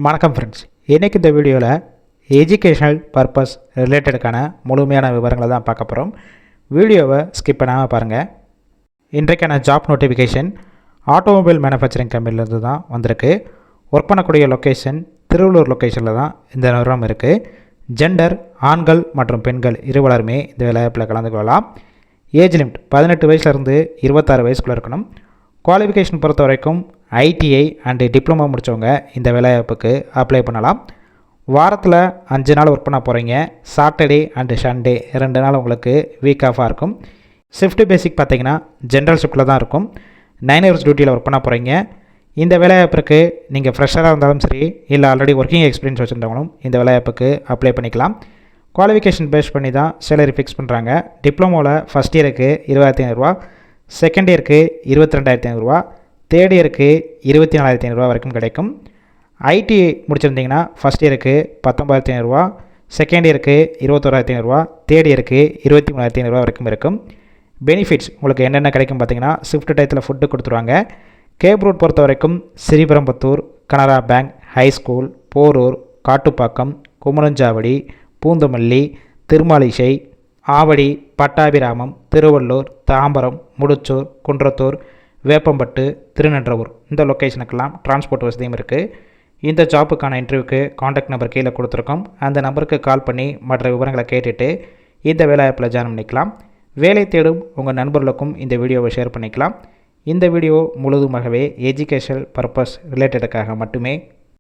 வணக்கம் ஃப்ரெண்ட்ஸ், இன்றைக்கி இந்த வீடியோவில் எஜுகேஷனல் பர்பஸ் ரிலேட்டடுக்கான முழுமையான விவரங்களை தான் பார்க்க போகிறோம். வீடியோவை ஸ்கிப் பண்ணாமல் பாருங்கள். இன்றைக்கான ஜாப் நோட்டிஃபிகேஷன் ஆட்டோமொபைல் மேனுஃபேக்சரிங் கம்பெனிலேருந்து தான் வந்திருக்கு. ஒர்க் பண்ணக்கூடிய லொக்கேஷன் திருவள்ளூர் லொக்கேஷனில் தான் இந்த நிறுவனம் இருக்குது. ஜெண்டர் ஆண்கள் மற்றும் பெண்கள் இருவருமே இந்த வேலைவாய்ப்பில் கலந்து கொள்ளலாம். ஏஜ் லிமிட் 18 வயசுலேருந்து 26 வயசுக்குள்ளே இருக்கணும். குவாலிஃபிகேஷன் பொறுத்த வரைக்கும் ஐடிஐ அண்டு டிப்ளமோ முடித்தவங்க இந்த வேலைவாய்ப்புக்கு அப்ளை பண்ணலாம். வாரத்தில் 5 நாள் ஒர்க் பண்ண போகிறீங்க. சாட்டர்டே அண்டு சண்டே 2 நாள் உங்களுக்கு வீக் ஆஃபாக இருக்கும். ஷிஃப்ட் பேசிக் பார்த்தீங்கன்னா ஜென்ரல் ஷிஃப்ட்டில் தான் இருக்கும். 9 ஹவர்ஸ் டியூட்டியில் ஒர்க் பண்ண போகிறீங்க. இந்த வேலைவாய்ப்புக்கு நீங்கள் ஃப்ரெஷராக இருந்தாலும் சரி, இல்லை ஆல்ரெடி ஒர்க்கிங் எக்ஸ்பீரியன்ஸ் வச்சுருந்தவங்களும் இந்த வேலைவாய்ப்புக்கு அப்ளை பண்ணிக்கலாம். குவாலிஃபிகேஷன் பேஸ் பண்ணி தான் சேலரி ஃபிக்ஸ் பண்ணுறாங்க. டிப்ளமோவில் ஃபஸ்ட் இயருக்கு 25,000 செகண்ட் இயருக்கு 22,500 தேர்ட் இயருக்கு 24,500 வரைக்கும் கிடைக்கும். ஐடிஐ முடிச்சிருந்தீங்கன்னா ஃபஸ்ட் இயருக்கு 19,500 செகண்ட் இயருக்கு 21,500 தேர்ட் இயருக்கு 23,500 வரைக்கும் இருக்கும். பெனிஃபிட்ஸ் உங்களுக்கு என்னென்ன கிடைக்கும் பார்த்தீங்கன்னா, ஷிஃப்ட் டயத்தில் ஃபுட்டு கொடுத்துருவாங்க. கேப் ரூட் பொறுத்த வரைக்கும் ஸ்ரீபெரும்புத்தூர், கனரா பேங்க், ஹைஸ்கூல், போரூர், காட்டுப்பாக்கம், குமரஞ்சாவடி, பூந்தமல்லி, திருமாலிசை, ஆவடி, பட்டாபிராமம், திருவள்ளூர், தாம்பரம், முடிச்சூர், குன்றத்தூர், வேப்பம்பட்டு, திருநன்றவூர் இந்த லொக்கேஷனுக்கெல்லாம் டிரான்ஸ்போர்ட் வசதியும் இருக்குது. இந்த ஜாப்புக்கான இன்டர்வியூக்கு காண்டாக்ட் நம்பர் கீழே கொடுத்துருக்கோம். அந்த நம்பருக்கு கால் பண்ணி மற்ற விவரங்களை கேட்டுட்டு இந்த வேலைவாய்ப்பில் ஜாயின் பண்ணிக்கலாம். வேலை தேடும் உங்கள் நண்பர்களுக்கும் இந்த வீடியோவை ஷேர் பண்ணிக்கலாம். இந்த வீடியோ முழுதுமாகவே எஜுகேஷனல் பர்பஸ் ரிலேட்டடுக்காக மட்டுமே.